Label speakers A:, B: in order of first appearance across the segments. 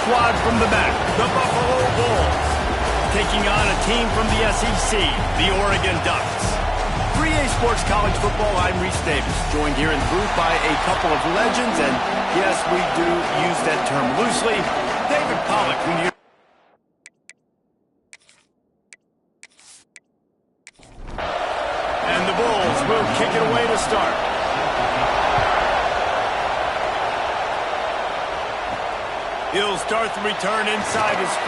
A: squad from the back, the Buffalo Bulls, taking on a team from the SEC, the Oregon Ducks. 3A Sports College Football, I'm Reese Davis, joined here in the booth by a couple of legends, and yes, we do use that term loosely. David Pollack, who knew. And the Bulls will kick it away to start. He'll start the return inside his 5.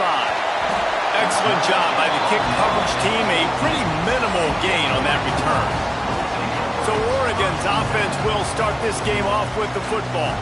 A: Excellent job by the kick coverage team. A pretty minimal gain on that return. So Oregon's offense will start this game off with the football.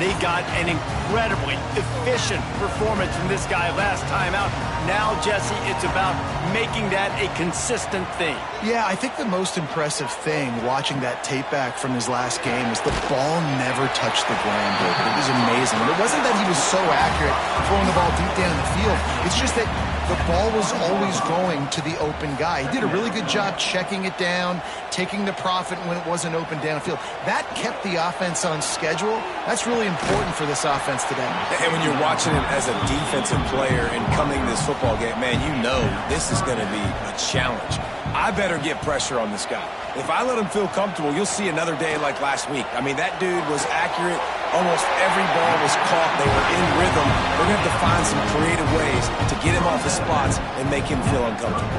A: They got an incredibly efficient performance from this guy last time out. Now, Jesse, it's about making that a consistent thing.
B: Yeah, I think the most impressive thing watching that tape back from his last game is the ball never touched the ground. It was amazing. And it wasn't that he was so accurate throwing the ball deep down the field. It's just that the ball was always going to the open guy. He did a really good job checking it down, taking the profit when it wasn't open downfield. That kept the offense on schedule. That's really important for this offense today.
C: And when you're watching him as a defensive player and coming to this football game, man, you know this is going to be a challenge. I better get pressure on this guy. If I let him feel comfortable, you'll see another day like last week. I mean, that dude was accurate. Almost every ball was caught. They were in rhythm. We're going to have to find some creative ways to get him off his spots and make him feel uncomfortable.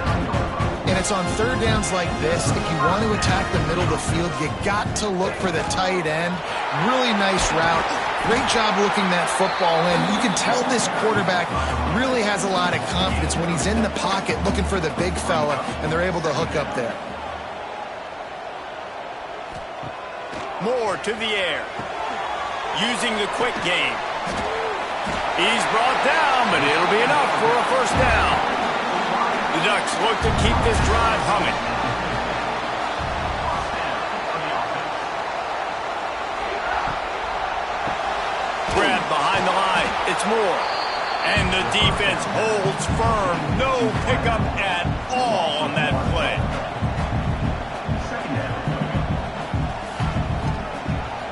B: And it's on third downs like this. If you want to attack the middle of the field, you got to look for the tight end. Really nice route. Great job looking that football in. You can tell this quarterback really has a lot of confidence when he's in the pocket looking for the big fella, and they're able to hook up there.
A: Moore to the air. Using the quick game. He's brought down, but it'll be enough for a first down. The Ducks look to keep this drive humming. Grabbed behind the line. It's Moore. And the defense holds firm. No pickup at all on that play.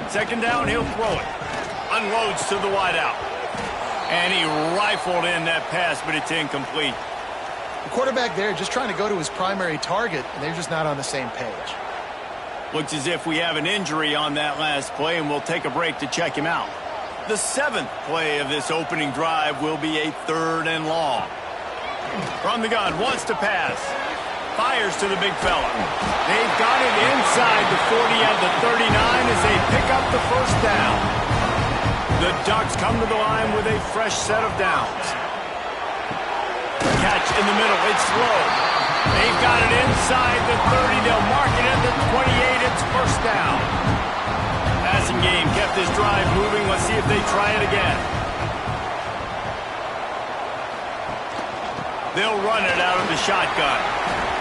A: Second down, he'll throw it. Unloads to the wideout. And he rifled in that pass, but it's incomplete.
B: The quarterback there just trying to go to his primary target, and they're just not on the same page.
A: Looks as if we have an injury on that last play, and we'll take a break to check him out. The 7th play of this opening drive will be a 3rd and long. From the gun, wants to pass. Fires to the big fella. They've got it inside the 40 and the 39 as they pick up the first down. The Ducks come to the line with a fresh set of downs. Catch in the middle. It's slow. They've got it inside the 30. They'll mark it at the 28. It's first down. Passing game kept this drive moving. Let's see if they try it again. They'll run it out of the shotgun.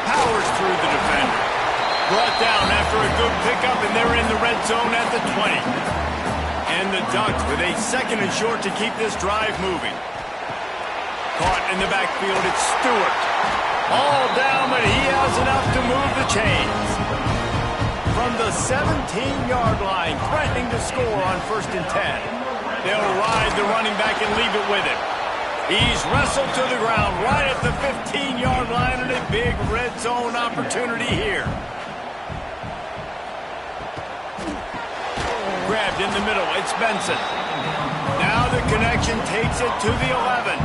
A: Powers through the defender. Brought down after a good pickup, and they're in the red zone at the 20. And the Ducks with a 2nd and short to keep this drive moving. Caught in the backfield, it's Stewart. All down, but he has enough to move the chains. From the 17-yard line, threatening to score on 1st and 10. They'll ride the running back and leave it with him. He's wrestled to the ground right at the 15-yard line, and a big red zone opportunity here. Grabbed in the middle, it's Benson. Now the connection takes it to the 11.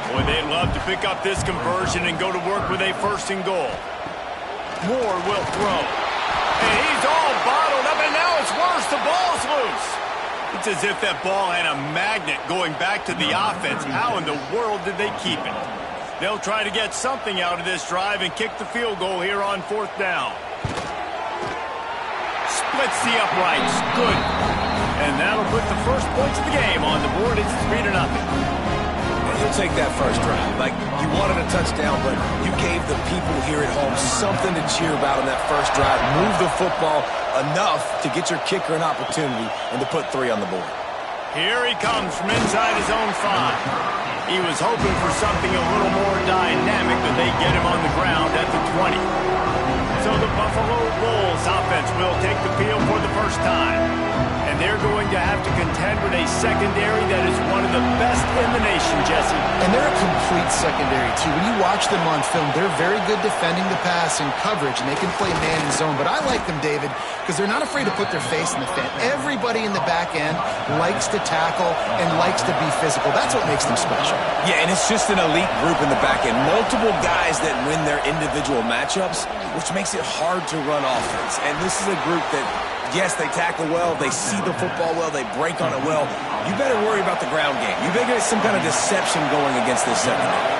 A: Boy, they'd love to pick up this conversion and go to work with a 1st and goal. Moore will throw. And he's all bottled up, and now it's worse. The ball's loose. It's as if that ball had a magnet going back to the offense. How in the world did they keep it? They'll try to get something out of this drive and kick the field goal here on 4th down. Splits the uprights. Good. And that'll put the first points of the game on the board. It's 3-0.
C: You'll take that first drive. Like, you wanted a touchdown, but you gave the people here at home something to cheer about on that first drive. Move the football enough to get your kicker an opportunity and to put 3 on the board.
A: Here he comes from inside his own 5. He was hoping for something a little more dynamic, but they get him on the ground at the 20. So the Buffalo Bulls offense will take the field for the first time. And they're going to have to contend contend with a secondary that is one of the best in the nation, Jesse.
B: And they're a complete secondary, too. When you watch them on film, they're very good defending the pass and coverage, and they can play man and zone. But I like them, David, because they're not afraid to put their face in the fan. Everybody in the back end likes to tackle and likes to be physical. That's what makes them special.
C: Yeah, and it's just an elite group in the back end. Multiple guys that win their individual matchups, which makes it hard to run offense. And this is a group that, yes, they tackle well, they see the football well, they break on it well. You better worry about the ground game. You better get some kind of deception going against this secondary.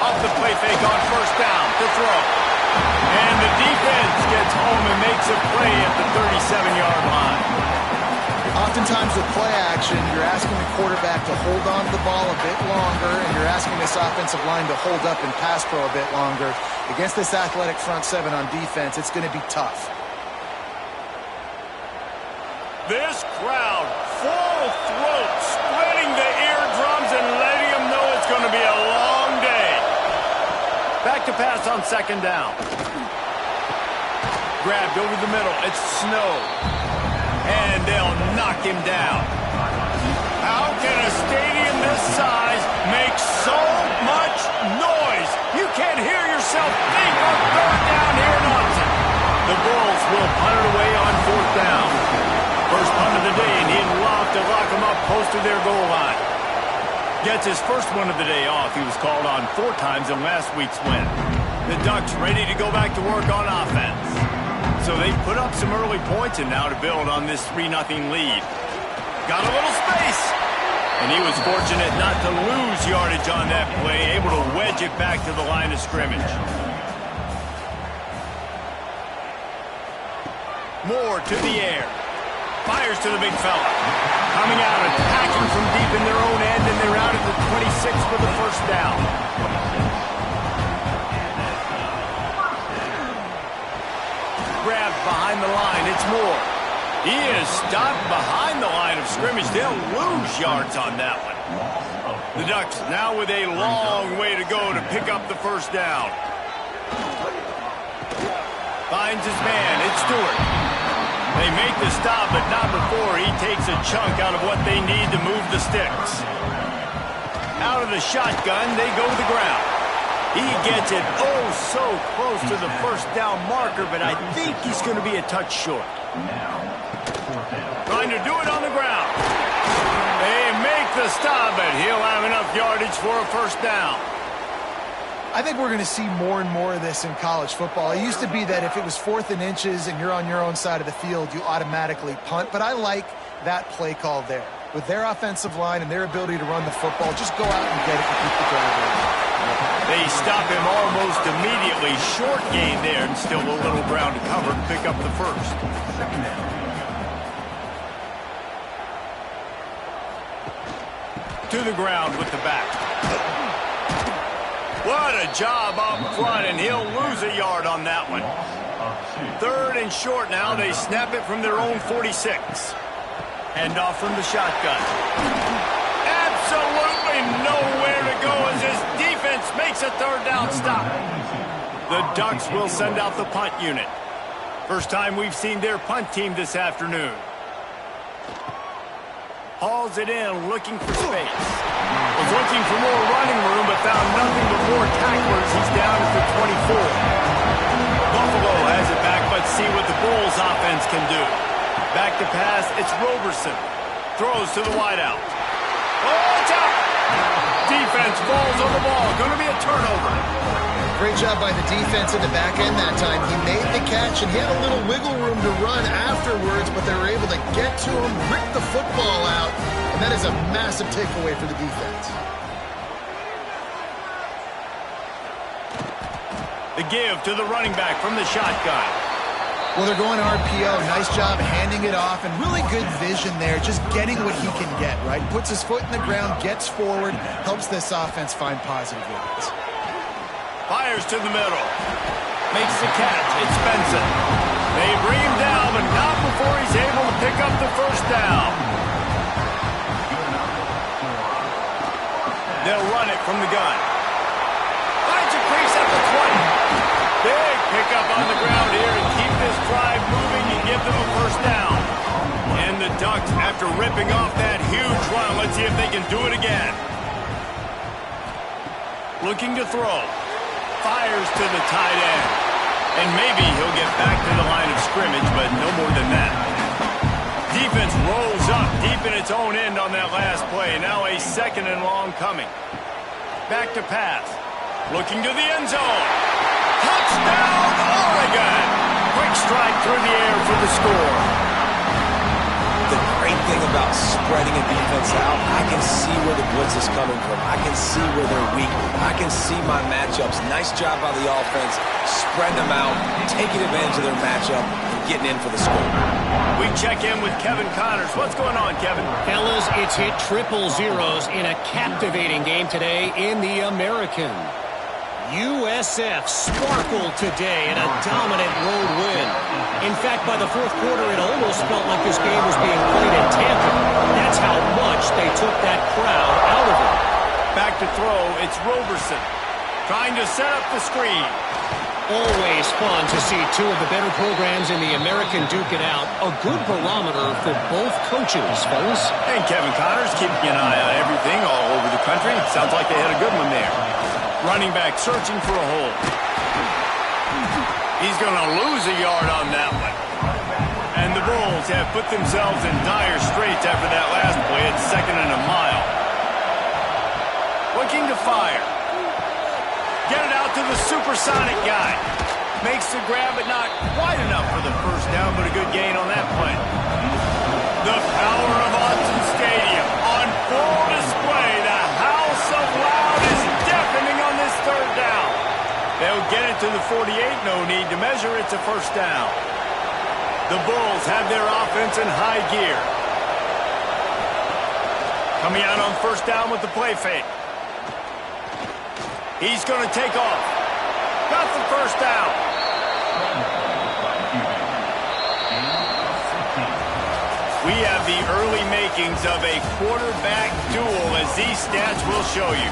A: Off the play fake on first down to throw. And the defense gets home and makes a play at the 37-yard line.
B: Oftentimes with play action, you're asking the quarterback to hold on to the ball a bit longer, and you're asking this offensive line to hold up and pass pro a bit longer. Against this athletic front seven on defense, it's going to be tough.
A: This crowd, full throat, splitting the eardrums and letting them know it's going to be a long day. Back to pass on second down. Grabbed over the middle. It's Snow. And they'll knock him down. How can a stadium this size make so much noise? You can't hear yourself think on third down here in Austin. The Bulls will punt it away on fourth down. First punt of the day, and he'd love to lock him up close to their goal line. Gets his first one of the day off. He was called on 4 times in last week's win. The Ducks ready to go back to work on offense. So they put up some early points and now to build on this 3-0 lead. Got a little space. And he was fortunate not to lose yardage on that play, able to wedge it back to the line of scrimmage. Moore to the air. Fires to the big fella. Coming out, attacking from deep in their own end, and they're out at the 26 for the first down. Grabbed behind the line. It's Moore. He is stopped behind the line of scrimmage. They'll lose yards on that one. The Ducks now with a long way to go to pick up the first down. Finds his man. It's Stewart. They make the stop, but not before he takes a chunk out of what they need to move the sticks. Out of the shotgun, they go to the ground. He gets it oh so close to the first down marker, but I think he's going to be a touch short. Trying to do it on the ground. They make the stop, but he'll have enough yardage for a first down.
B: I think we're going to see more and more of this in college football. It used to be that if it was 4th and inches and you're on your own side of the field, you automatically punt. But I like that play call there. With their offensive line and their ability to run the football, just go out and get it and keep the drive going.
A: They stop him almost immediately. Short gain there and still a little ground to cover to pick up the first. To the ground with the back. What a job up front, and he'll lose a yard on that one. 3rd and short now. They snap it from their own 46. Hand off from the shotgun. Absolutely nowhere to go as his defense makes a 3rd down stop. The Ducks will send out the punt unit. First time we've seen their punt team this afternoon. Hauls it in, looking for space. Was looking for more running room, but found nothing but more tacklers. He's down at the 24. Buffalo has it back, but see what the Bulls offense can do. Back to pass, it's Roberson. Throws to the wideout. Oh, it's out! Defense falls on the ball. Going to be a turnover.
B: Great job by the defense in the back end that time. He made the catch, and he had a little wiggle room to run afterwards, but they were able to get to him, rip the football out, and that is a massive takeaway for the defense.
A: The give to the running back from the shotgun.
B: Well, they're going RPO. Nice job handing it off, and really good vision there, just getting what he can get, right? Puts his foot in the ground, gets forward, helps this offense find positive yards.
A: Fires to the middle. Makes the catch. It's Benson. They bring him down, but not before he's able to pick up the first down. They'll run it from the gun. Finds a crease at the 20. Big pickup on the ground here to keep this drive moving and give them a first down. And the Ducks, after ripping ripping off that huge run. Let's see if they can do it again. Looking to throw. Fires to the tight end. And maybe he'll get back to the line of scrimmage, but no more than that. Defense rolls up deep in its own end on that last play. Now a 2nd and long coming. Back to pass. Looking to the end zone. Touchdown, Oregon! Quick strike through the air for the score.
C: The great thing about spreading a defense out, I can see where the blitz is coming from. I can see where they're weak. I can see my matchups. Nice job by the offense. Spread them out, taking advantage of their matchup, and getting in for the score.
A: We check in with Kevin Connors. What's going on, Kevin?
D: Fellas, it's hit triple zeros in a captivating game today in the American. USF sparkled today in a dominant road win. In fact, by the fourth quarter, it almost felt like this game was being played in Tampa. That's how much they took that crowd out of it.
A: Back to throw, it's Roberson. Trying to set up the screen.
D: Always fun to see two of the better programs in the American duke it out. A good barometer for both coaches, fellas.
A: And Kevin Connors keeping an eye on everything all over the country. Sounds like they had a good one there. Running back searching for a hole. He's going to lose a yard on that one. And the Bulls have put themselves in dire straits after that last play. It's 2nd and a mile. Looking to fire. Get it out to the supersonic guy. Makes the grab, but not quite enough for the first down, but a good gain on that play. The power of Autzen Stadium on full display. The house of loud is deafening on this 3rd down. They'll get it to the 48. No need to measure. It's a first down. The Bulls have their offense in high gear. Coming out on first down with the play fake. He's going to take off. Got the first down. We have the early makings of a quarterback duel, as these stats will show you.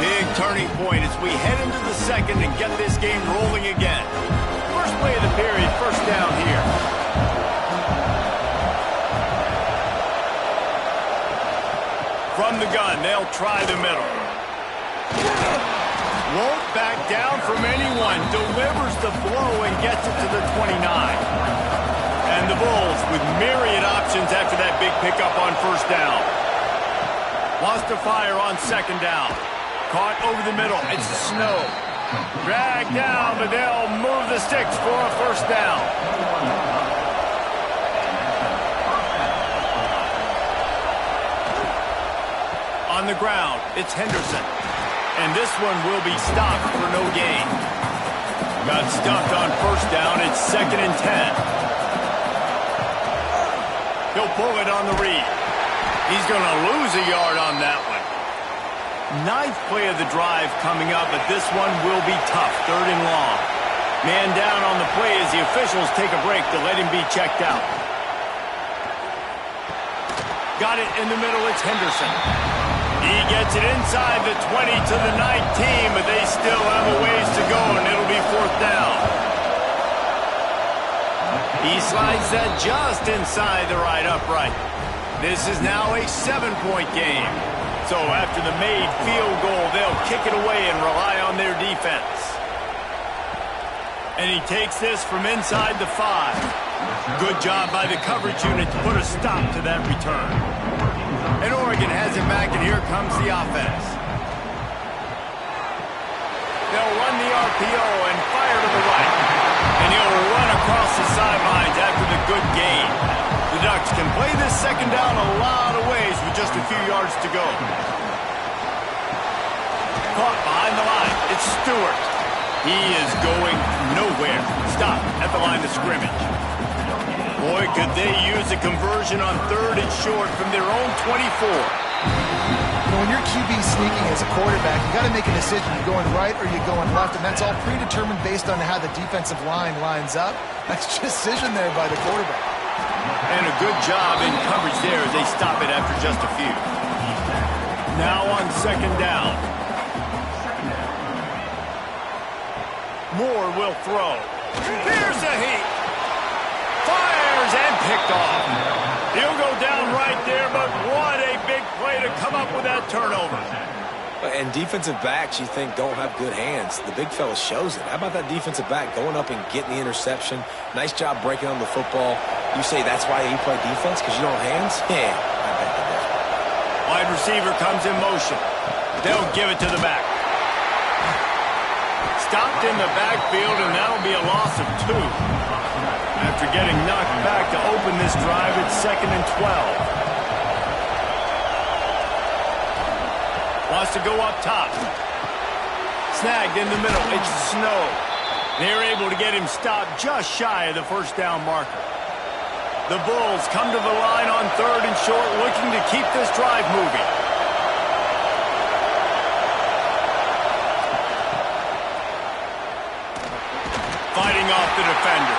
A: Big turning point as we head into the 2nd and get this game rolling again. First play of the period, first down here. From the gun, they'll try the middle. Won't back down from anyone. Delivers the blow and gets it to the 29. And the Bulls with myriad options after that big pickup on first down. Wants to fire on 2nd down. Caught over the middle. It's Snow. Dragged down, but they'll move the sticks for a first down. On the ground, it's Henderson. And this one will be stopped for no gain. Got stuffed on first down. It's 2nd and 10. He'll pull it on the read. He's going to lose a yard on that one. 9th play of the drive coming up, but this one will be tough. 3rd and long. Man down on the play as the officials take a break to let him be checked out. Got it in the middle. It's Henderson. He gets it inside the 20 to the 19, but they still have a ways to go, and it'll be 4th down. He slides that just inside the right upright. This is now a 7-point game. So after the made field goal, they'll kick it away and rely on their defense. And he takes this from inside the 5. Good job by the coverage unit to put a stop to that return. And Oregon has it back, and here comes the offense. They'll run the RPO and fire to the right. And he'll run across the sidelines after the good gain. The Ducks can play this 2nd down a lot of ways with just a few yards to go. Caught behind the line. It's Stewart. He is going nowhere. Stop at the line of scrimmage. Boy, could they use a conversion on 3rd and short from their own 24.
B: When you're QB sneaking as a quarterback, you got to make a decision. You're going right or you're going left, and that's all predetermined based on how the defensive line lines up. That's decision there by the quarterback.
A: And a good job in coverage there as they stop it after just a few. Now on 2nd down. Moore will throw. Here's the heat. Fires and picked off. He'll go down right there, but what a big play to come up with that turnover.
C: And defensive backs, you think, don't have good hands. The big fella shows it. How about that defensive back going up and getting the interception? Nice job breaking on the football. You say that's why you play defense, because you don't have hands? Yeah, I bet they do.
A: Wide receiver comes in motion. They'll give it to the back. Stopped in the backfield, and that'll be a loss of 2. After getting knocked back to open this drive, it's 2nd and 12. Wants to go up top. Snagged in the middle. It's Snow. They're able to get him stopped just shy of the first down marker. The Bulls come to the line on 3rd and short, looking to keep this drive moving. Fighting off the defender.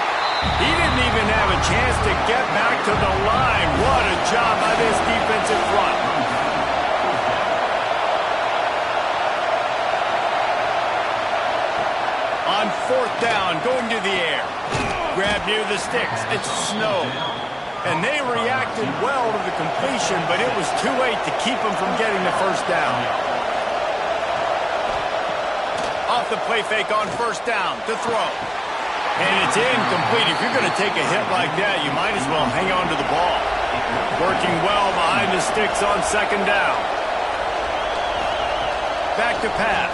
A: He didn't even have a chance to get back to the line. What a job by this defensive front. On 4th down, going to the air. Grab near the sticks. It's Snow. And they reacted well to the completion, but it was too late to keep them from getting the first down. Off the play fake on 1st down to throw. And it's incomplete. If you're going to take a hit like that, you might as well hang on to the ball. Working well behind the sticks on 2nd down. Back to pass.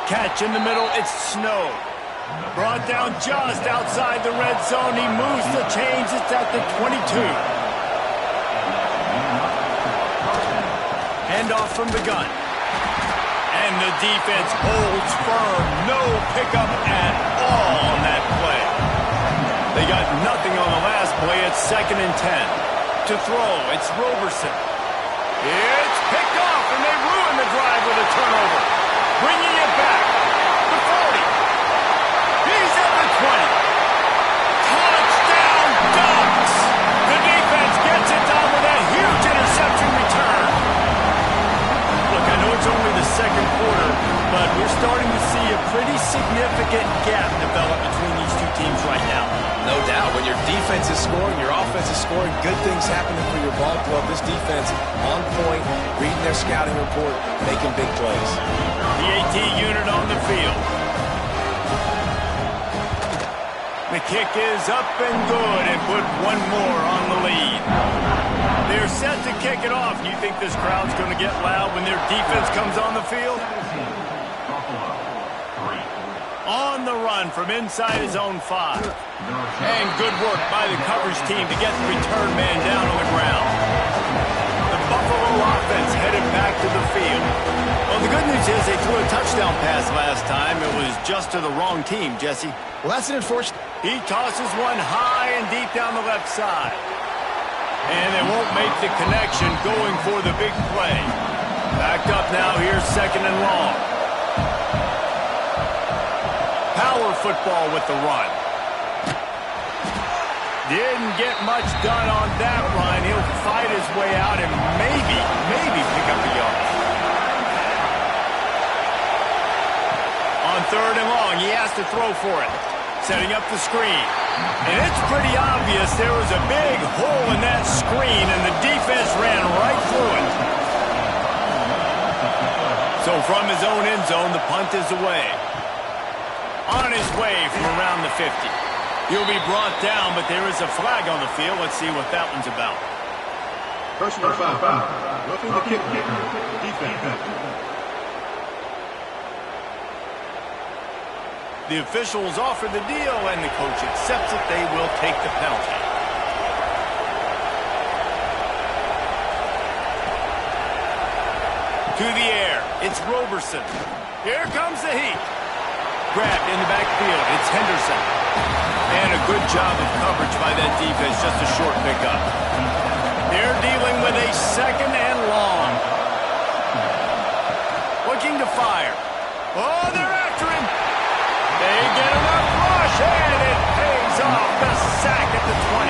A: Catch in the middle, it's Snow. Brought down just outside the red zone. He moves the chains. It's at the 22. Hand off from the gun. And the defense holds firm. No pickup at all on that play. They got nothing on the last play. It's 2nd and 10. To throw, it's Roberson. It's picked off, and they ruin the drive with a turnover. Bringing it back. The 40. He's at the 20. Touchdown, Ducks! The defense gets it done with a huge interception return. Look, I know it's only the 2nd quarter, but we're starting to see a pretty significant gap develop between these two teams right now.
C: No doubt. When your defense is scoring, your offense is scoring, good things happening for your ball club. This defense on point, reading their scouting report, making big plays.
A: The AT unit on the field. The kick is up and good and put one more on the lead. They're set to kick it off. You think this crowd's going to get loud when their defense comes on the field? On the run from inside his own 5. And good work by the coverage team to get the return man down on the ground. The Buffalo offense headed back to the field. Well, the good news is they threw a touchdown pass last time. It was just to the wrong team, Jesse.
B: Well, that's an unfortunate.
A: He tosses one high and deep down the left side. And they won't make the connection going for the big play. Backed up now, here's 2nd and long. Power football with the run. Didn't get much done on that run. He'll fight his way out and maybe pick up a yard. On 3rd and long, he has to throw for it. Setting up the screen. And it's pretty obvious there was a big hole in that screen, and the defense ran right through it. So from his own end zone, the punt is away. On his way from around the 50. He'll be brought down, but there is a flag on the field. Let's see what that one's about.
E: Personal foul. Roughing the kick. Defense.
A: The officials offer the deal, and the coach accepts it. They will take the penalty. To the air. It's Roberson. Here comes the heat. Grabbed in the backfield. It's Henderson. And a good job of coverage by that defense. Just a short pickup. They're dealing with a 2nd and long. Looking to fire. Oh, they're after him. They get enough rush, and it pays off. The sack at the 20.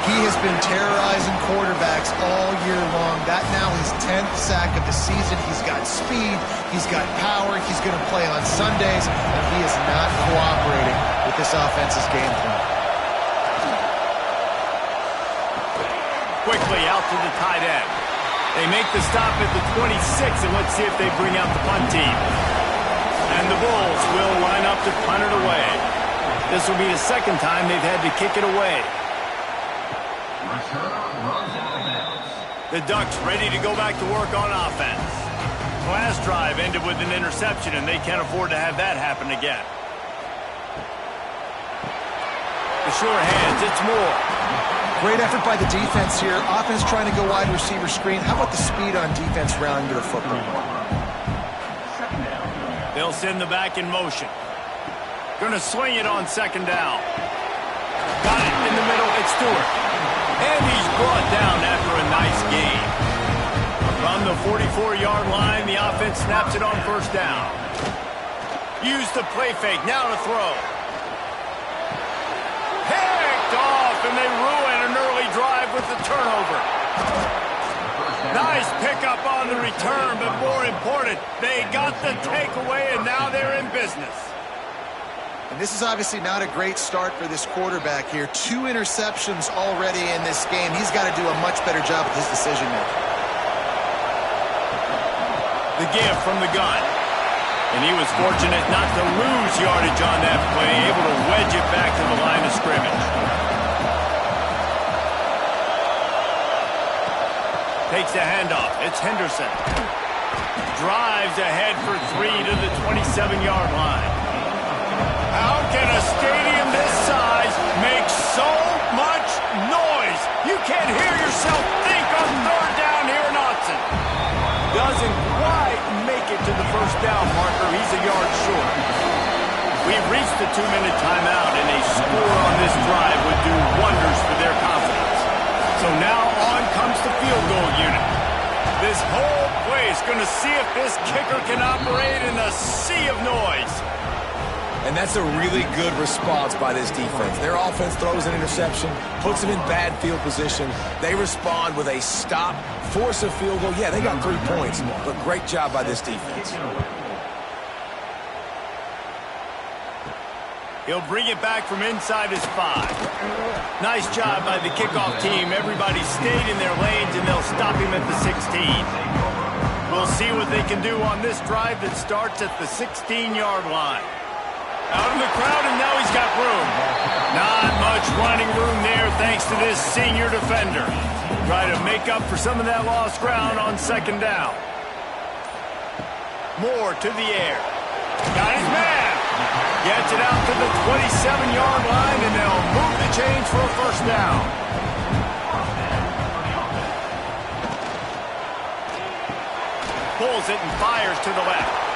B: He has been terrorizing quarterbacks all year long. That now his 10th sack of the season. He's got speed. He's got power. He's going to play on Sundays, and he is not cooperating with this offense's game plan.
A: Quickly out to the tight end. They make the stop at the 26, and let's see if they bring out the punt team. And the Bulls will line up to punt it away. This will be the second time they've had to kick it away. The Ducks ready to go back to work on offense. Last drive ended with an interception, and they can't afford to have that happen again. The sure hands, it's Moore.
B: Great effort by the defense here. Offense trying to go wide receiver screen. How about the speed on defense rounding to the football?
A: They'll send the back in motion. Going to swing it on second down. Got it in the middle. It's Stewart. And he's brought down after a nice gain. From the 44-yard line, the offense snaps it on first down. Use the play fake. Now to throw. Picked off, and they ruin an early drive with the turnover. Nice pickup on the return, but more important, they got the takeaway, and now they're in business.
B: And this is obviously not a great start for this quarterback here. 2 interceptions already in this game. He's got to do a much better job with his decision-making.
A: The give from the gun. And he was fortunate not to lose yardage on that play, able to wedge it back to the line of scrimmage. Takes the handoff. It's Henderson. Drives ahead for 3 to the 27-yard line. How can a stadium this size make so much noise? You can't hear yourself think on third down here in Autzen. Doesn't quite make it to the first down marker. He's a yard short. We've reached the 2-minute timeout, and a score on this drive would do wonders for their confidence. So now on comes the field goal unit. This whole play is going to see if this kicker can operate in a sea of noise.
C: And that's a really good response by this defense. Their offense throws an interception, puts them in bad field position. They respond with a stop, force a field goal. Yeah, they got 3 points, but great job by this defense.
A: He'll bring it back from inside his 5. Nice job by the kickoff team. Everybody stayed in their lanes, and they'll stop him at the 16. We'll see what they can do on this drive that starts at the 16-yard line. Out in the crowd, and now he's got room. Not much running room there thanks to this senior defender. Try to make up for some of that lost ground on second down. Moore to the air. Got his man. Gets it out to the 27-yard line, and they'll move the chains for a first down. Pulls it and fires to the left.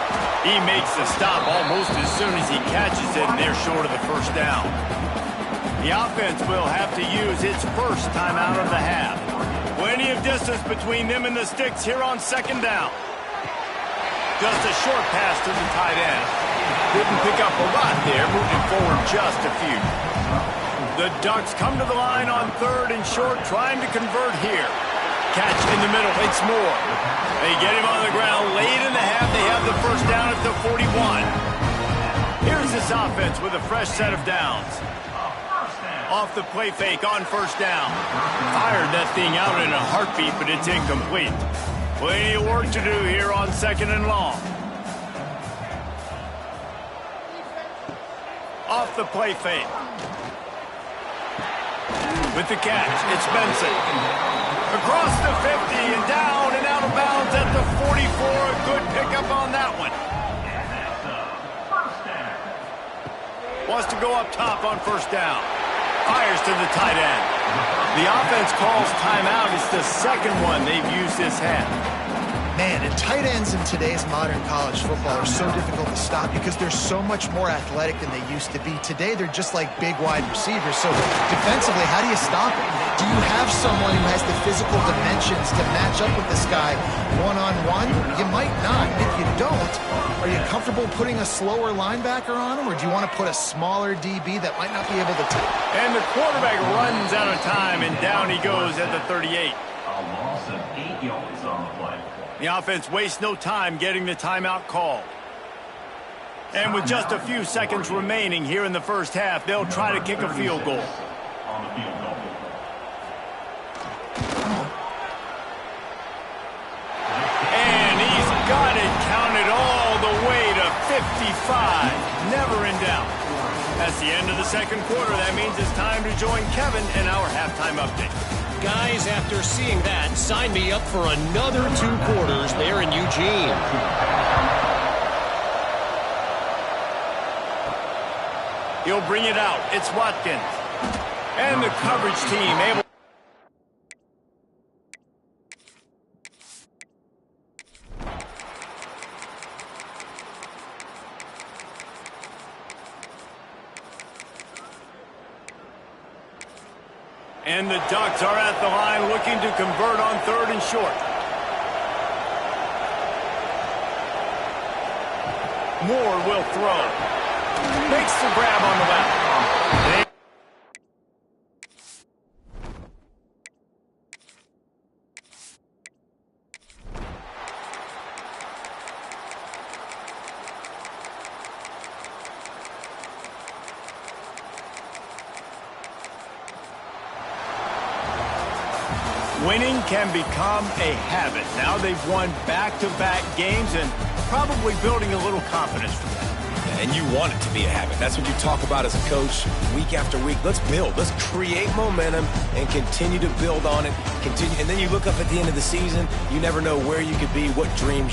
A: He makes the stop almost as soon as he catches it, and they're short of the first down. The offense will have to use its first timeout of the half. Plenty of distance between them and the sticks here on second down. Just a short pass to the tight end. Didn't pick up a lot there, moving forward just a few. The Ducks come to the line on third and short, trying to convert here. Catch in the middle, it's Moore. They get him on the ground late in the half. They have the first down at the 41. Here's this offense with a fresh set of downs. Off the play fake on first down. Fired that thing out in a heartbeat, but it's incomplete. Plenty of work to do here on second and long. Off the play fake. With the catch, it's Benson. Across the 50 and down and out of bounds at the 44. A good pickup on that one. Wants to go up top on first down. Fires to the tight end. The offense calls timeout. It's the second one they've used this half.
B: Man, and tight ends in today's modern college football are so difficult to stop because they're so much more athletic than they used to be. Today, they're just like big wide receivers. So defensively, how do you stop it? Do you have someone who has the physical dimensions to match up with this guy one-on-one? You might not. And if you don't, are you comfortable putting a slower linebacker on him, or do you want to put a smaller DB that might not be able to take?
A: And the quarterback runs out of time, and down he goes at the 38.
E: A loss of 8 yards on the play.
A: The offense wastes no time getting the timeout call. And with just a few seconds remaining here in the first half, they'll try to kick a field goal.
E: On the field goal.
A: And he's got it counted all the way to 55. Never in doubt. That's the end of the second quarter. That means it's time to join Kevin in our halftime update.
D: Guys, after seeing that, sign me up for another 2 quarters there in Eugene.
A: He'll bring it out. It's Watkins. And the coverage team able. And the Ducks are at the line looking to convert on 3rd and short. Moore will throw. Makes the grab on the left. Winning can become a habit. Now they've won back-to-back games and probably building a little confidence from that.
C: And you want it to be a habit. That's what you talk about as a coach week after week. Let's build. Let's create momentum and continue to build on it. Continue, and then you look up at the end of the season, you never know where you could be, what dreams